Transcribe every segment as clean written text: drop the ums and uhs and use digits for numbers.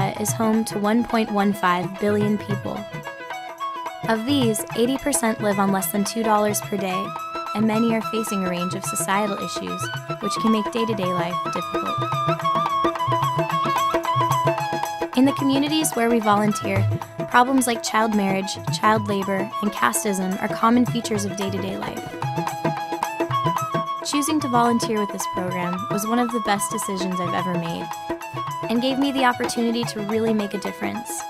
India is home to 1.15 billion people. Of these, 80% live on less than $2 per day, and many are facing a range of societal issues, which can make day-to-day life difficult. In the communities where we volunteer, problems like child marriage, child labor, and casteism are common features of day-to-day life. Choosing to volunteer with this program was one of the best decisions I've ever made, and gave me the opportunity to really make a difference.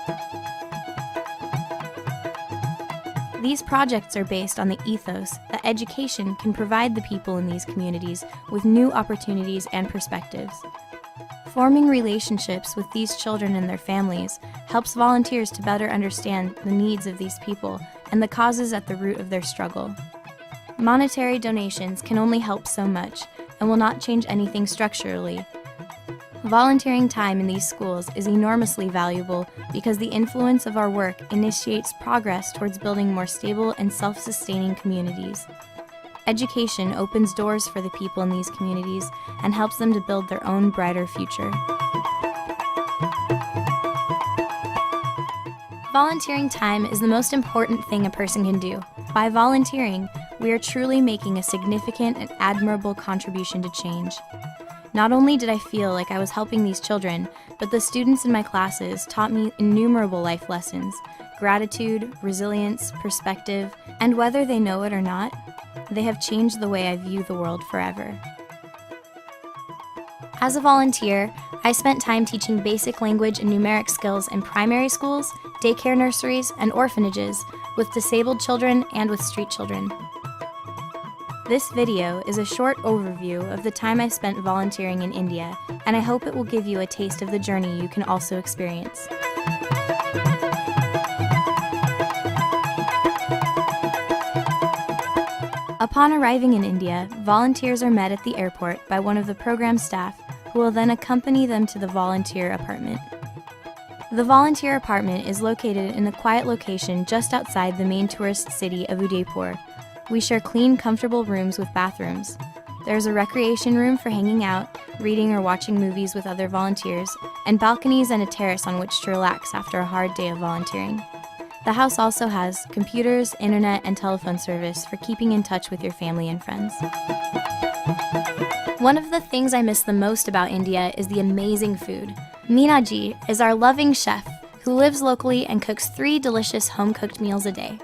These projects are based on the ethos that education can provide the people in these communities with new opportunities and perspectives. Forming relationships with these children and their families helps volunteers to better understand the needs of these people and the causes at the root of their struggle. Monetary donations can only help so much and will not change anything structurally. Volunteering time in these schools is enormously valuable because the influence of our work initiates progress towards building more stable and self-sustaining communities. Education opens doors for the people in these communities and helps them to build their own brighter future. Volunteering time is the most important thing a person can do. By volunteering, we are truly making a significant and admirable contribution to change. Not only did I feel like I was helping these children, but the students in my classes taught me innumerable life lessons: gratitude, resilience, perspective, and whether they know it or not, they have changed the way I view the world forever. As a volunteer, I spent time teaching basic language and numeric skills in primary schools, daycare nurseries, and orphanages with disabled children and with street children. This video is a short overview of the time I spent volunteering in India, and I hope it will give you a taste of the journey you can also experience. Upon arriving in India, volunteers are met at the airport by one of the program staff who will then accompany them to the volunteer apartment. The volunteer apartment is located in a quiet location just outside the main tourist city of Udaipur. We share clean, comfortable rooms with bathrooms. There's a recreation room for hanging out, reading or watching movies with other volunteers, and balconies and a terrace on which to relax after a hard day of volunteering. The house also has computers, internet, and telephone service for keeping in touch with your family and friends. One of the things I miss the most about India is the amazing food. Meena ji is our loving chef who lives locally and cooks 3 delicious home-cooked meals a day.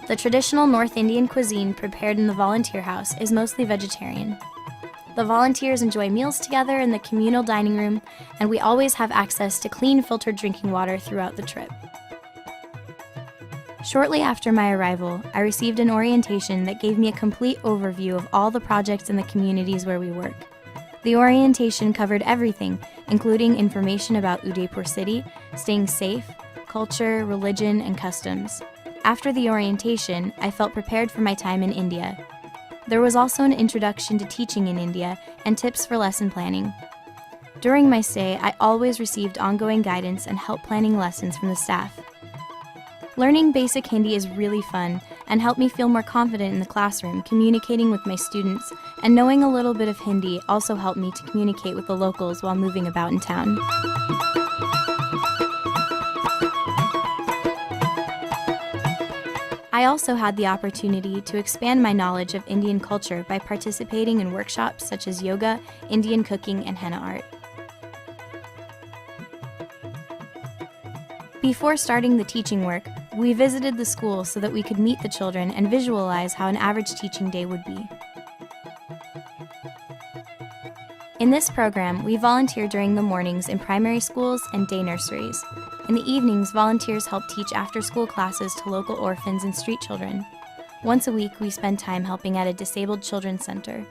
The traditional North Indian cuisine prepared in the volunteer house is mostly vegetarian. The volunteers enjoy meals together in the communal dining room, and we always have access to clean filtered drinking water throughout the trip. Shortly after my arrival, I received an orientation that gave me a complete overview of all the projects in the communities where we work. The orientation covered everything, including information about Udaipur city, staying safe, culture, religion, and customs. After the orientation, I felt prepared for my time in India. There was also an introduction to teaching in India and tips for lesson planning. During my stay, I always received ongoing guidance and help planning lessons from the staff. Learning basic Hindi is really fun and helped me feel more confident in the classroom, communicating with my students, and knowing a little bit of Hindi also helped me to communicate with the locals while moving about in town. I also had the opportunity to expand my knowledge of Indian culture by participating in workshops such as yoga, Indian cooking, and henna art. Before starting the teaching work, we visited the school so that we could meet the children and visualize how an average teaching day would be. In this program, we volunteer during the mornings in primary schools and day nurseries. In the evenings, volunteers help teach after-school classes to local orphans and street children. Once a week, we spend time helping at a disabled children's center.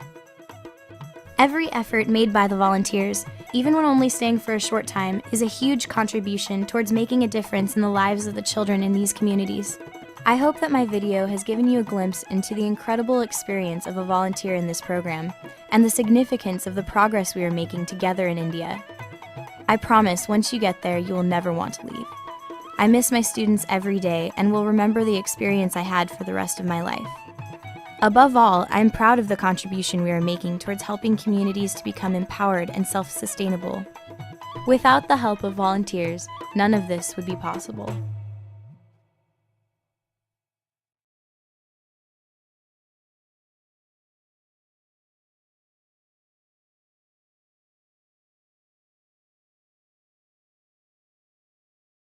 Every effort made by the volunteers, even when only staying for a short time, is a huge contribution towards making a difference in the lives of the children in these communities. I hope that my video has given you a glimpse into the incredible experience of a volunteer in this program, and the significance of the progress we are making together in India. I promise once you get there, you will never want to leave. I miss my students every day and will remember the experience I had for the rest of my life. Above all, I am proud of the contribution we are making towards helping communities to become empowered and self-sustainable. Without the help of volunteers, none of this would be possible.